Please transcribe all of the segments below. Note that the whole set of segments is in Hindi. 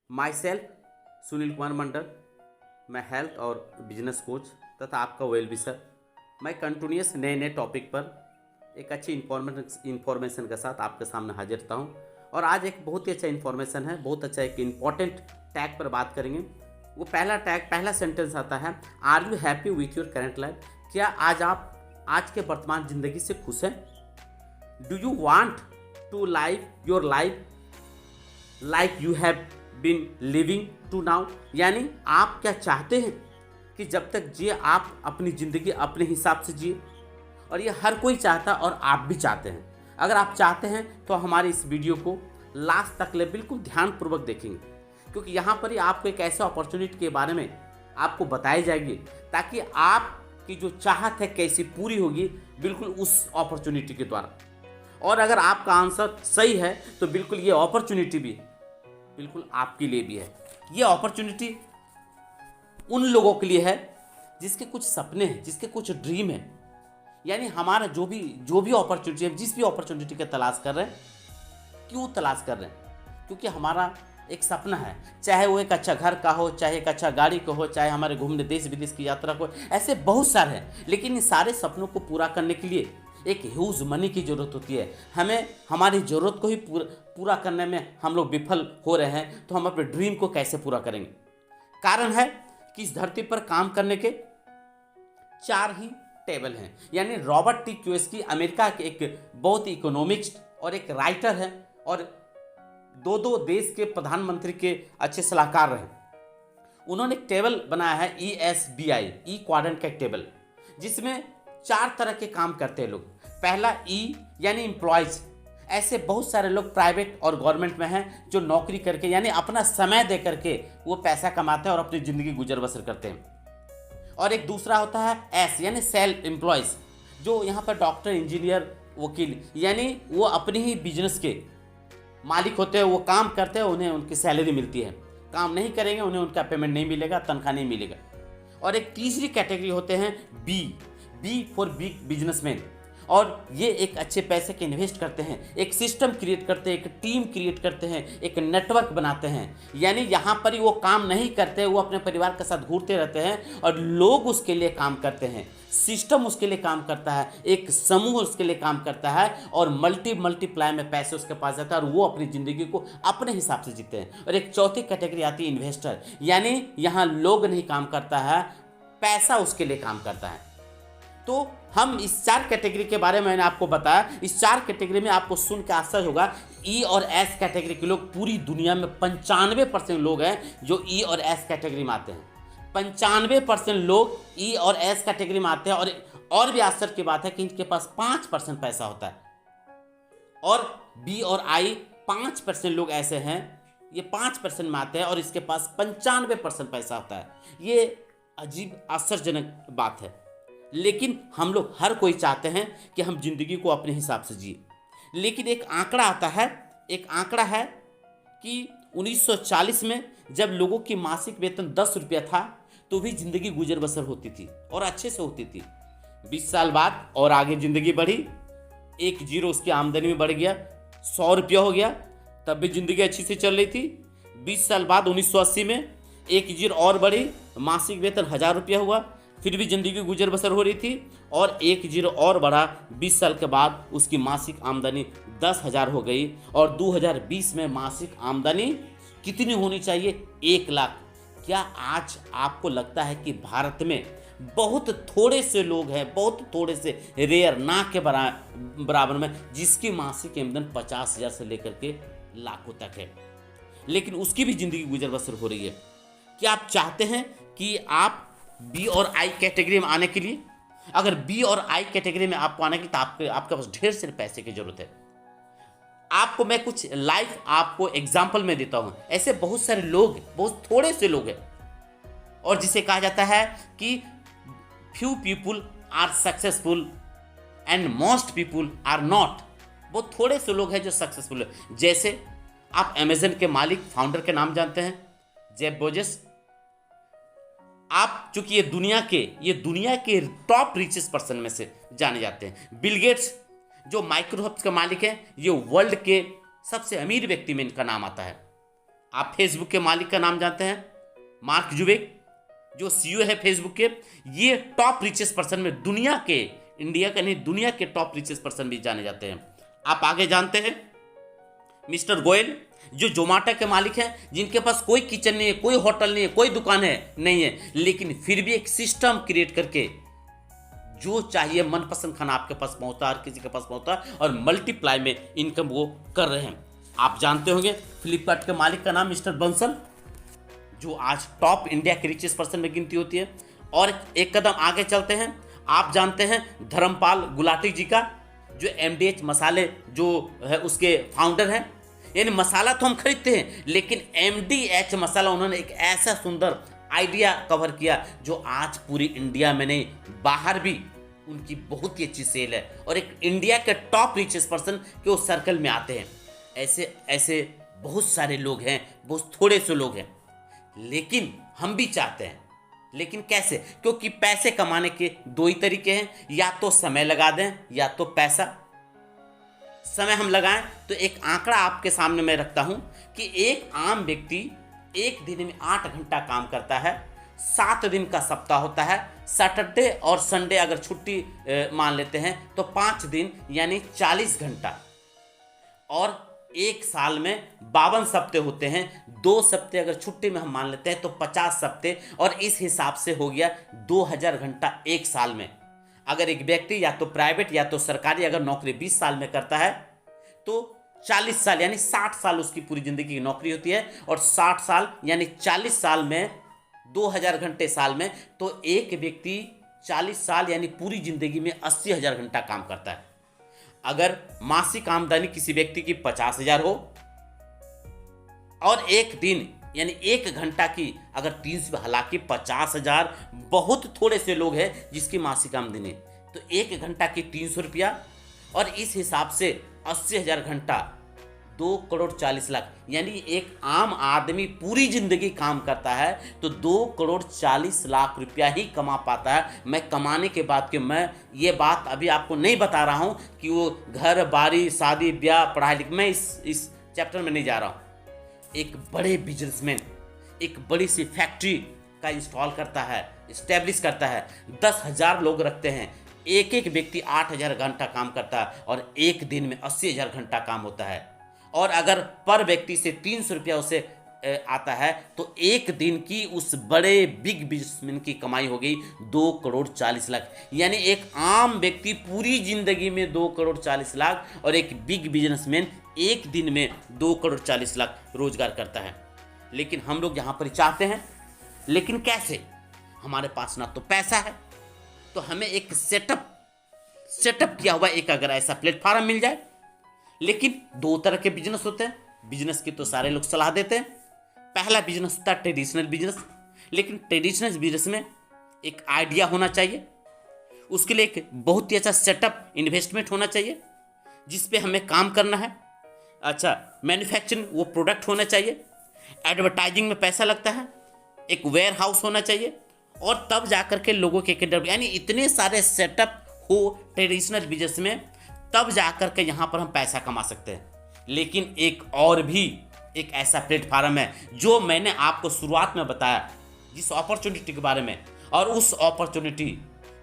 My self Sunil Kumar Mandal. मैं हेल्थ और बिजनेस कोच तथा आपका वेल विशर। मैं कंटिन्यूस नए नए टॉपिक पर एक अच्छी इन्फॉर्मेशन के साथ आपके सामने हाजिर रहता हूँ। और आज एक बहुत ही अच्छा इन्फॉर्मेशन है, बहुत अच्छा एक इम्पॉर्टेंट टैग पर बात करेंगे। वो पहला सेंटेंस आता है, are you happy with your current life? क्या आप आज के वर्तमान ज़िंदगी से खुश हैं? Do you want to live your life like you have been living to now? यानी आप क्या चाहते हैं कि जब तक जिए आप अपनी ज़िंदगी अपने हिसाब से जिए? और ये हर कोई चाहता और आप भी चाहते हैं। अगर आप चाहते हैं तो हमारी इस वीडियो को लास्ट तक ले बिल्कुल ध्यानपूर्वक देखेंगे, क्योंकि यहाँ पर ही आपको एक ऐसे अपॉर्चुनिटी के बारे में आपको बताई जाएगी ताकि आपकी जो चाहत है कैसी पूरी होगी, बिल्कुल उस अपॉर्चुनिटी के द्वारा। और अगर आपका आंसर सही है तो बिल्कुल ये अपॉर्चुनिटी भी बिल्कुल आपके लिए भी है। ये अपॉर्चुनिटी उन लोगों के लिए है जिसके कुछ सपने हैं, जिसके कुछ ड्रीम है। यानी हमारा जो भी अपॉर्चुनिटी है, जिस भी अपॉर्चुनिटी का तलाश कर रहे हैं, क्यों तलाश कर रहे हैं? क्योंकि हमारा एक सपना है, चाहे वो एक अच्छा घर का हो, चाहे एक अच्छा गाड़ी का हो, चाहे हमारे घूमने देश विदेश की यात्रा को, ऐसे बहुत सारे हैं। लेकिन इन सारे सपनों को पूरा करने के लिए एक ह्यूज मनी की ज़रूरत होती है। हमें हमारी ज़रूरत को ही पूरा करने में हम लोग विफल हो रहे हैं, तो हम अपने ड्रीम को कैसे पूरा करेंगे? कारण है कि इस धरती पर काम करने के 4 ही टेबल हैं। यानी रॉबर्ट टी कियोसाकी अमेरिका के एक बहुत ही इकोनॉमिस्ट और एक राइटर है, और दो देश के प्रधानमंत्री के अच्छे सलाहकार रहे। उन्होंने एक टेबल बनाया है, ESBI, ई क्वाड्रेंट का एक टेबल, जिसमें 4 तरह के काम करते हैं लोग। पहला E यानी एम्प्लॉयज। ऐसे बहुत सारे लोग प्राइवेट और गवर्नमेंट में हैं जो नौकरी करके यानी अपना समय दे करके वो पैसा कमाते हैं और अपनी ज़िंदगी गुजर बसर करते हैं। और एक दूसरा होता है S यानी सेल्फ एम्प्लॉयज, जो यहाँ पर डॉक्टर, इंजीनियर, वकील, यानी वो अपनी ही बिजनेस के मालिक होते हैं। वो काम करते हैं, उन्हें उनकी सैलरी मिलती है। काम नहीं करेंगे उन्हें उनका पेमेंट नहीं मिलेगा, तनख्वाह नहीं मिलेगा। और एक तीसरी कैटेगरी होते हैं बी फॉर बिग बिजनेसमैन, और ये एक अच्छे पैसे के इन्वेस्ट करते हैं, एक सिस्टम क्रिएट करते हैं, एक टीम क्रिएट करते हैं, एक नेटवर्क बनाते हैं। यानी यहाँ पर ही वो काम नहीं करते, वो अपने परिवार के साथ घूरते रहते हैं और लोग उसके लिए काम करते हैं, सिस्टम उसके लिए काम करता है, एक समूह उसके लिए काम करता है, और मल्टीप्लाई में पैसे उसके पास जाता है और वो अपनी ज़िंदगी को अपने हिसाब से जीते हैं। और एक चौथी कैटेगरी आती है इन्वेस्टर, यानी यहाँ लोग नहीं काम करता है, पैसा उसके लिए काम करता है। तो हम इस 4 कैटेगरी के बारे में मैंने आपको बताया। इस 4 कैटेगरी में आपको सुन के आश्चर्य होगा, E और S कैटेगरी के लोग पूरी दुनिया में 95% लोग हैं जो E और S कैटेगरी में आते हैं। 95% लोग E और S कैटेगरी में आते हैं। और भी आश्चर्य की बात है कि इनके पास 5% पैसा होता है, और B और I 5% लोग ऐसे हैं, ये 5% में आते हैं और इसके पास 95% पैसा होता है। ये अजीब आश्चर्यजनक बात है। लेकिन हम लोग हर कोई चाहते हैं कि हम जिंदगी को अपने हिसाब से जिए। लेकिन एक आंकड़ा आता है, एक आंकड़ा है कि 1940 में जब लोगों की मासिक वेतन 10 रुपया था तो भी जिंदगी गुजर बसर होती थी और अच्छे से होती थी। 20 साल बाद और आगे जिंदगी बढ़ी, 1 जीरो उसकी आमदनी में बढ़ गया, 100 रुपया हो गया, तब भी जिंदगी अच्छी से चल रही थी। 20 साल बाद 1980 में 1 जीरो और बढ़ी, मासिक वेतन 1000 रुपया हुआ, फिर भी ज़िंदगी गुजर बसर हो रही थी। और 1 जीरो और बढ़ा, 20 साल के बाद उसकी मासिक आमदनी 10,000 हो गई। और 2020 में मासिक आमदनी कितनी होनी चाहिए? 1 लाख। क्या आज आपको लगता है कि भारत में बहुत थोड़े से लोग हैं, बहुत थोड़े से रेयर, ना के बराबर में, जिसकी मासिक आमदनी 50,000 से लेकर के लाखों तक है, लेकिन उसकी भी ज़िंदगी गुजर बसर हो रही है? क्या आप चाहते हैं कि आप B और I कैटेगरी में आने के लिए, अगर B और I कैटेगरी में आपको आने के लिए तो आपके पास ढेर सारे पैसे की जरूरत है। आपको मैं कुछ लाइव आपको एग्जांपल में देता हूं। ऐसे बहुत सारे लोग, बहुत थोड़े से लोग हैं, और जिसे कहा जाता है कि few people are successful and most people are not. बहुत थोड़े से लोग हैं जो सक्सेसफुल है। जैसे आप अमेजन के मालिक, फाउंडर के नाम जानते हैं, जेफ बेजोस। आप चूंकि ये दुनिया के टॉप रिचेस्ट पर्सन में से जाने जाते हैं। बिल गेट्स जो माइक्रोसॉफ्ट का मालिक है, ये वर्ल्ड के सबसे अमीर व्यक्ति में इनका नाम आता है। आप फेसबुक के मालिक का नाम जानते हैं, मार्क जुबेक, जो सीईओ है फेसबुक के। ये टॉप रिचेस्ट पर्सन में दुनिया के, इंडिया का नहीं दुनिया के टॉप रिचेस्ट पर्सन भी जाने जाते हैं। आप आगे जानते हैं मिस्टर गोयल, जो जोमेटो के मालिक हैं, जिनके पास कोई किचन नहीं है, कोई होटल नहीं है, कोई दुकान है नहीं है, लेकिन फिर भी एक सिस्टम क्रिएट करके जो चाहिए मनपसंद खाना आपके पास पहुंचता है, हर किसी के पास पहुंचता है, और मल्टीप्लाई में इनकम वो कर रहे हैं। आप जानते होंगे फ्लिपकार्ट के मालिक का नाम मिस्टर बंसल, जो आज टॉप इंडिया के रिचेस्ट पर्सन में गिनती होती है। और एक कदम आगे चलते हैं, आप जानते हैं धर्मपाल गुलाटी जी का, जो एमडीएच मसाले जो है उसके फाउंडर हैं। यानी मसाला तो हम खरीदते हैं, लेकिन एमडीएच मसाला उन्होंने एक ऐसा सुंदर आइडिया कवर किया जो आज पूरी इंडिया में नहीं, बाहर भी उनकी बहुत ही अच्छी सेल है, और एक इंडिया के टॉप रिचेस्ट पर्सन के उस सर्कल में आते हैं। ऐसे ऐसे बहुत सारे लोग हैं, बहुत थोड़े से लोग हैं, लेकिन हम भी चाहते हैं। लेकिन कैसे? क्योंकि पैसे कमाने के दो ही तरीके हैं, या तो समय लगा दें या तो पैसा। समय हम लगाएं तो एक आंकड़ा आपके सामने मैं रखता हूं कि एक आम व्यक्ति एक दिन में 8 घंटा काम करता है, 7 दिन का सप्ताह होता है, सैटरडे और संडे अगर छुट्टी मान लेते हैं तो 5 दिन यानी 40 घंटा, और एक साल में 52 सप्ते होते हैं, 2 सप्ते अगर छुट्टी में हम मान लेते हैं तो 50 सप्ते, और इस हिसाब से हो गया 2000 घंटा एक साल में। अगर एक व्यक्ति या तो प्राइवेट या तो सरकारी अगर नौकरी 20 साल में करता है तो 40 साल यानी 60 साल उसकी पूरी जिंदगी की नौकरी होती है, और 60 साल यानी 40 साल में 2000 घंटे साल में, तो एक व्यक्ति 40 साल यानी पूरी जिंदगी में 80,000 घंटा काम करता है। अगर मासिक आमदनी किसी व्यक्ति की 50,000 हो और एक दिन यानी 1 घंटा की अगर 300, हालांकि 50,000 बहुत थोड़े से लोग हैं जिसकी मासिक आमदनी, तो 1 घंटा की 300 रुपया, और इस हिसाब से 80,000 घंटा 2 करोड़ 40 लाख, यानी एक आम आदमी पूरी जिंदगी काम करता है तो 2 करोड़ 40 लाख रुपया ही कमा पाता है। मैं कमाने के बाद कि मैं ये बात अभी आपको नहीं बता रहा हूँ कि वो घर बारी शादी ब्याह पढ़ाई लिख, मैं इस चैप्टर में नहीं जा रहा हूँ। एक बड़े बिजनेसमैन एक बड़ी सी फैक्ट्री का इंस्टॉल करता है, इस्टेब्लिश करता है, 10,000 लोग रखते हैं, एक एक व्यक्ति 8,000 घंटा काम करता है, और एक दिन में 80,000 घंटा काम होता है। और अगर पर व्यक्ति से 300 रुपया उसे आता है तो एक दिन की उस बड़े बिग बिजनेसमैन की कमाई हो गई 2 करोड़ 40 लाख। यानी एक आम व्यक्ति पूरी जिंदगी में 2 करोड़ 40 लाख, और एक बिग बिजनेसमैन एक दिन में 2 करोड़ 40 लाख रोजगार करता है। लेकिन हम लोग यहाँ पर चाहते हैं, लेकिन कैसे? हमारे पास ना तो पैसा है, तो हमें एक सेटअप किया हुआ एक अगर ऐसा प्लेटफॉर्म मिल जाए। लेकिन 2 तरह के बिजनेस होते हैं, बिजनेस की तो सारे लोग सलाह देते हैं। पहला बिजनेस होता है ट्रेडिशनल बिजनेस, लेकिन ट्रेडिशनल बिजनेस में एक आइडिया होना चाहिए, उसके लिए एक बहुत ही अच्छा सेटअप इन्वेस्टमेंट होना चाहिए जिस पे हमें काम करना है। अच्छा, मैन्युफैक्चरिंग वो प्रोडक्ट होना चाहिए, एडवर्टाइजिंग में पैसा लगता है, एक वेयर हाउस होना चाहिए, और तब जाकर के लोगों के यानी इतने सारे सेटअप हो ट्रेडिशनल बिजनेस में, तब जाकर के यहाँ पर हम पैसा कमा सकते हैं। लेकिन एक और भी एक ऐसा प्लेटफार्म है जो मैंने आपको शुरुआत में बताया जिस अपॉर्चुनिटी के बारे में, और उस अपॉर्चुनिटी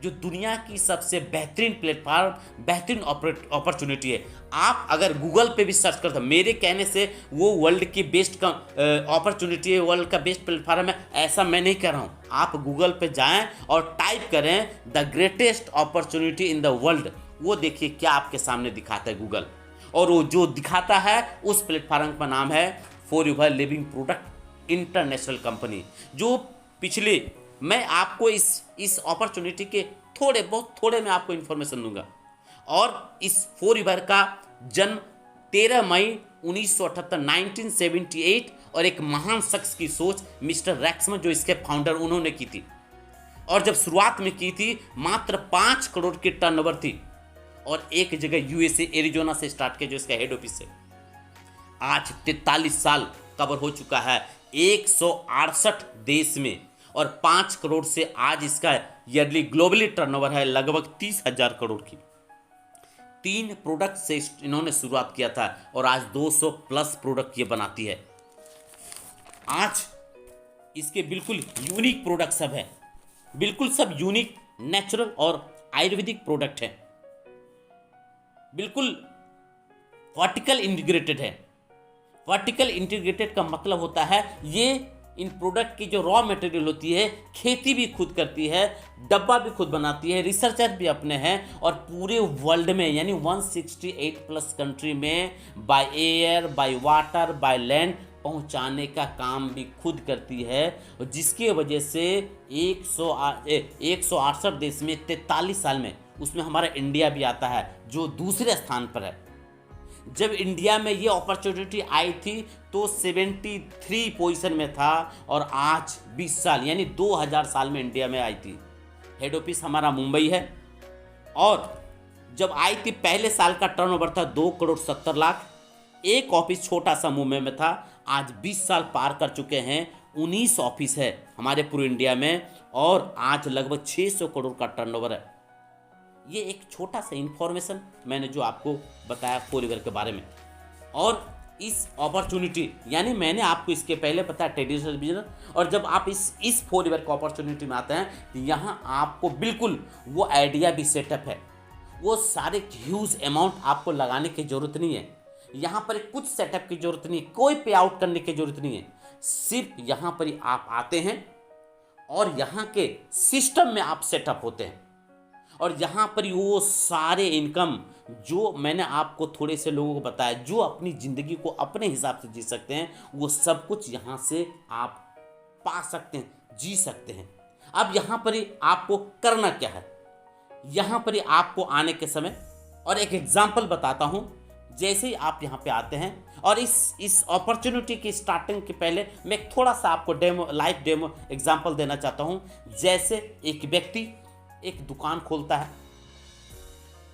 जो दुनिया की सबसे बेहतरीन प्लेटफार्म, बेहतरीन अपॉर्चुनिटी है। आप अगर गूगल पे भी सर्च करते हो, मेरे कहने से वो वर्ल्ड की बेस्ट अपॉर्चुनिटी है, वर्ल्ड का बेस्ट प्लेटफार्म है, ऐसा मैं नहीं कह रहा हूँ। आप गूगल पे जाएं और टाइप करें the greatest opportunity in the world, वो देखिए क्या आपके सामने दिखाता है गूगल। और वो जो दिखाता है उस प्लेटफार्म का नाम है forever living product international company, जो पिछले मैं आपको इस अपॉर्चुनिटी के थोड़े मैं आपको इन्फॉर्मेशन दूंगा। और इस फॉरएवर का जन्म 13 मई 1978 1978 और एक महान शख्स की सोच मिस्टर रैक्समैन जो इसके फाउंडर उन्होंने की थी। और जब शुरुआत में की थी मात्र 5 करोड़ की टर्नओवर थी, और एक जगह यूएसए एरिजोना से स्टार्ट किया जो इसका हेड ऑफिस है। आज 43 साल कवर हो चुका है 168 देश में, और 5 करोड़ से आज इसका ईयरली ग्लोबली टर्नओवर है लगभग 30,000 करोड़ की। 3 प्रोडक्ट से इन्होंने शुरुआत किया था और आज 200 प्लस प्रोडक्ट ये बनाती है। आज इसके बिल्कुल यूनिक प्रोडक्ट सब है, बिल्कुल सब यूनिक नेचुरल और आयुर्वेदिक प्रोडक्ट है, बिल्कुल वर्टिकल इंटीग्रेटेड है। वर्टिकल इंटीग्रेटेड का मतलब होता है ये इन प्रोडक्ट की जो रॉ मटेरियल होती है खेती भी खुद करती है, डब्बा भी खुद बनाती है, रिसर्चर भी अपने हैं, और पूरे वर्ल्ड में यानी 168 प्लस कंट्री में by air, by water, by land पहुंचाने का काम भी खुद करती है, और जिसकी वजह से 168 देश में 43 साल में उसमें हमारा इंडिया भी आता है जो दूसरे स्थान पर है। जब इंडिया में ये अपॉर्चुनिटी आई थी तो 73 पोजीशन में था, और आज 20 साल यानी 2000 साल में इंडिया में आई थी। हेड ऑफिस हमारा मुंबई है, और जब आई थी पहले साल का टर्नओवर था 2 करोड़ 70 लाख। एक ऑफिस छोटा सा मुंबई में था, आज 20 साल पार कर चुके हैं, 19 ऑफिस है हमारे पूरे इंडिया में, और आज लगभग 600 करोड़ का टर्नओवर है। ये एक छोटा सा इन्फॉर्मेशन मैंने जो आपको बताया फॉरएवर के बारे में। और इस अपॉर्चुनिटी यानी मैंने आपको इसके पहले बताया ट्रेडिशनल बिजनेस, और जब आप इस फॉरएवर को अपॉर्चुनिटी में आते हैं तो यहाँ आपको बिल्कुल वो आइडिया भी सेटअप है, वो सारे ह्यूज अमाउंट आपको लगाने की ज़रूरत नहीं है, यहाँ पर कुछ सेटअप की ज़रूरत नहीं है, कोई पे आउट करने की ज़रूरत नहीं है। सिर्फ यहाँ पर ही आप आते हैं और यहाँ के सिस्टम में आप सेटअप होते हैं, और यहाँ पर वो सारे इनकम जो मैंने आपको थोड़े से लोगों को बताया जो अपनी ज़िंदगी को अपने हिसाब से जी सकते हैं, वो सब कुछ यहाँ से आप पा सकते हैं, जी सकते हैं। अब यहाँ पर ही आपको करना क्या है, यहाँ पर ही आपको आने के समय, और एक एग्जाम्पल बताता हूँ। जैसे ही आप यहाँ पे आते हैं, और इस अपॉर्चुनिटी की स्टार्टिंग के पहले मैं थोड़ा सा आपको लाइव डेमो एग्जाम्पल देना चाहता हूँ। जैसे एक व्यक्ति एक दुकान खोलता है,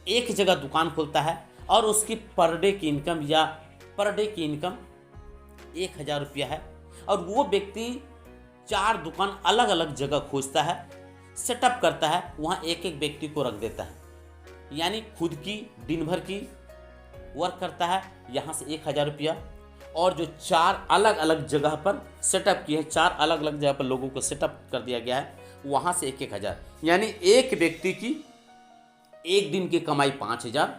एक जगह दुकान खोलता है, और उसकी पर डे की इनकम 1000 रुपया है, और वो व्यक्ति 4 दुकान अलग अलग जगह खोजता है, सेटअप करता है, वहाँ एक एक व्यक्ति को रख देता है, यानी खुद की दिन भर की वर्क करता है, यहाँ से 1000 रुपया, और जो 4 अलग अलग जगह पर सेटअप किए हैं, 4 अलग अलग जगह पर लोगों को सेटअप कर दिया गया है, वहाँ से 1000, यानी एक व्यक्ति की एक दिन की कमाई 5000।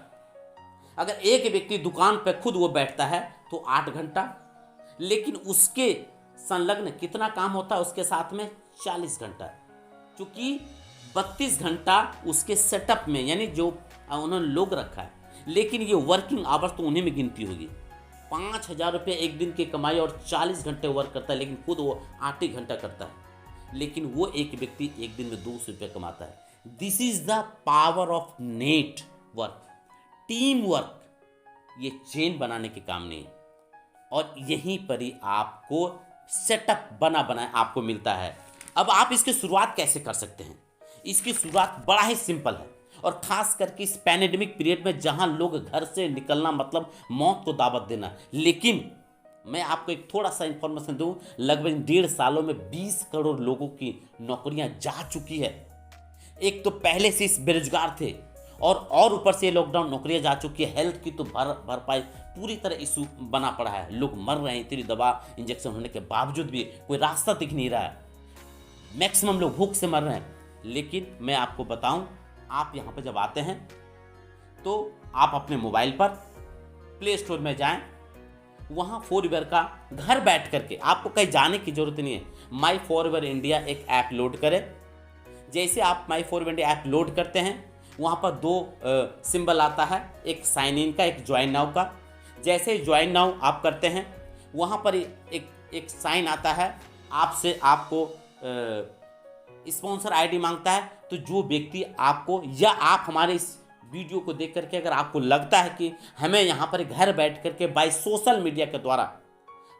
अगर एक व्यक्ति दुकान पर खुद वो बैठता है तो 8 घंटा, लेकिन उसके संलग्न कितना काम होता है उसके साथ में 40 घंटा, क्योंकि 32 घंटा उसके सेटअप में यानी जो उन्होंने लोग रखा है, लेकिन ये वर्किंग आवर्स तो उन्हीं में गिनती होगी। 5000 रुपये एक दिन की कमाई और 40 घंटे वर्क करता है, लेकिन खुद वो 8 ही घंटा करता है, लेकिन वो एक व्यक्ति एक दिन में 200 रुपये कमाता है। This is the power of net work, team work. ये चेन बनाने के काम नहीं है, और यहीं पर ही आपको सेटअप बना बनाए आपको मिलता है। अब आप इसकी शुरुआत कैसे कर सकते हैं? इसकी शुरुआत बड़ा ही सिंपल है, और खास करके इस पैंडेमिक पीरियड में जहां लोग घर से निकलना मतलब मौत को दावत देना। लेकिन मैं आपको एक थोड़ा सा इंफॉर्मेशन दूं, लगभग 1.5 सालों में 20 करोड़ लोगों की नौकरियां जा चुकी है। एक तो पहले से इस बेरोजगार थे, और ऊपर से लॉकडाउन नौकरियां जा चुकी है। हेल्थ की तो भरपाई पूरी तरह इशू बना पड़ा है, लोग मर रहे हैं, इतनी दवा इंजेक्शन होने के बावजूद भी कोई रास्ता दिख नहीं रहा है, मैक्सिमम लोग भूख से मर रहे हैं। लेकिन मैं आपको बताऊं, आप यहाँ पर जब आते हैं तो आप अपने मोबाइल पर प्ले स्टोर में जाएं, वहाँ फॉरएवर का घर बैठ करके, आपको कहीं जाने की जरूरत नहीं है, माई फॉरएवर इंडिया एक ऐप लोड करें। जैसे आप माई फॉरएवर इंडिया ऐप लोड करते हैं, वहाँ पर 2 सिंबल आता है, एक साइन इन का, एक ज्वाइन नाउ का। जैसे ज्वाइन नाउ आप करते हैं, वहाँ पर एक साइन आता है, आपसे आपको स्पॉन्सर आईडी मांगता है। तो जो व्यक्ति आपको, या आप हमारे इस वीडियो को देख करके अगर आपको लगता है कि हमें यहाँ पर घर बैठ करके बाय सोशल मीडिया के द्वारा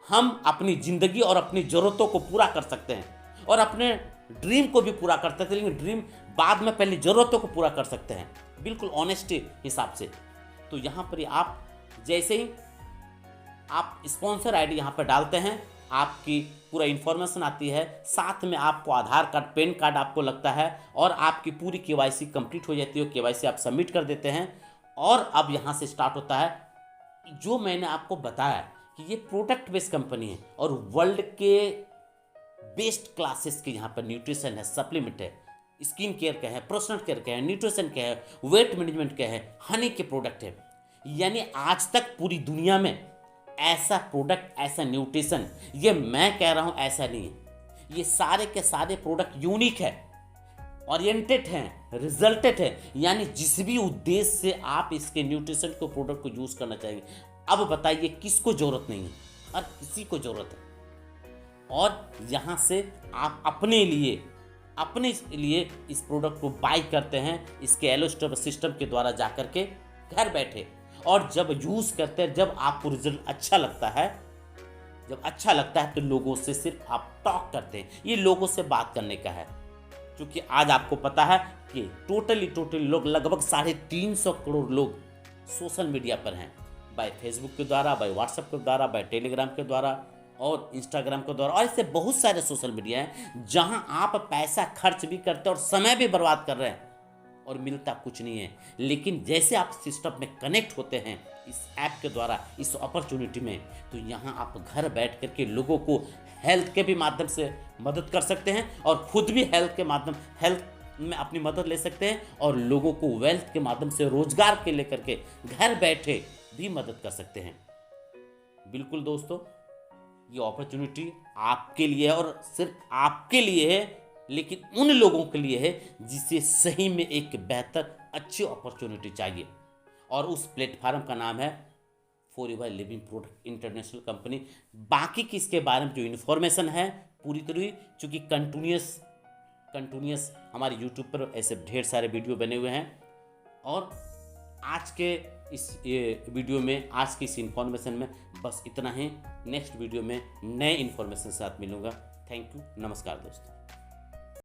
हम अपनी ज़िंदगी और अपनी ज़रूरतों को पूरा कर सकते हैं, और अपने ड्रीम को भी पूरा कर सकते हैं, लेकिन ड्रीम बाद में पहले ज़रूरतों को पूरा कर सकते हैं, बिल्कुल ऑनेस्टी हिसाब से। तो यहाँ पर आप जैसे ही आप स्पॉन्सर आईडी यहाँ पर डालते हैं, आपकी पूरा इन्फॉर्मेशन आती है, साथ में आपको आधार कार्ड, पैन कार्ड आपको लगता है, और आपकी पूरी केवाईसी कंप्लीट हो जाती है। केवाईसी आप सबमिट कर देते हैं, और अब यहाँ से स्टार्ट होता है जो मैंने आपको बताया कि ये प्रोडक्ट बेस्ड कंपनी है और वर्ल्ड के बेस्ट क्लासेस के यहाँ पर न्यूट्रिशन है, सप्लीमेंट है, स्किन केयर का है, पर्सनल केयर का है, न्यूट्रिशन का है, वेट मैनेजमेंट का है, हनी के प्रोडक्ट है। यानी आज तक पूरी दुनिया में ऐसा प्रोडक्ट, ऐसा न्यूट्रिशन, ये मैं कह रहा हूँ ऐसा नहीं है, ये सारे के सारे प्रोडक्ट यूनिक है, ओरिएंटेड हैं, रिजल्टेड है। यानी जिस भी उद्देश्य से आप इसके न्यूट्रिशन को प्रोडक्ट को यूज़ करना चाहेंगे, अब बताइए किसको ज़रूरत नहीं है, और किसी को ज़रूरत है। और यहाँ से आप अपने लिए इस प्रोडक्ट को बाय करते हैं, इसके एलोस्टोर सिस्टम के द्वारा जा कर के घर बैठे, और जब यूज़ करते हैं, जब आपको रिजल्ट अच्छा लगता है, तो लोगों से सिर्फ आप टॉक करते हैं। ये लोगों से बात करने का है, क्योंकि आज आपको पता है कि टोटली लोग, लगभग 350 करोड़ लोग सोशल मीडिया पर हैं, बाय फेसबुक के द्वारा, बाय व्हाट्सएप के द्वारा, बाय टेलीग्राम के द्वारा और इंस्टाग्राम के द्वारा, और ऐसे बहुत सारे सोशल मीडिया हैं जहां आप पैसा खर्च भी करते हैं और समय भी बर्बाद कर रहे हैं और मिलता कुछ नहीं है। लेकिन जैसे आप सिस्टम में कनेक्ट होते हैं इस ऐप के द्वारा, इस अपॉर्चुनिटी में, तो यहाँ आप घर बैठ करके लोगों को हेल्थ के भी माध्यम से मदद कर सकते हैं और खुद भी हेल्थ में अपनी मदद ले सकते हैं, और लोगों को वेल्थ के माध्यम से रोजगार के लेकर के घर बैठे भी मदद कर सकते हैं। बिल्कुल दोस्तों, ये अपॉर्चुनिटी आपके लिए है, और सिर्फ आपके लिए है, लेकिन उन लोगों के लिए है जिसे सही में एक बेहतर अच्छी अपॉर्चुनिटी चाहिए। और उस प्लेटफार्म का नाम है forever living product international company. बाकी की इसके बारे में जो इन्फॉर्मेशन है पूरी तरह, चूँकि कंटिन्यूस हमारे यूट्यूब पर ऐसे ढेर सारे वीडियो बने हुए हैं, और आज के इस वीडियो में, आज की इस इन्फॉर्मेशन में बस इतना ही। नेक्स्ट वीडियो में नए इन्फॉर्मेशन के साथ मिलूंगा। थैंक यू, नमस्कार दोस्तों।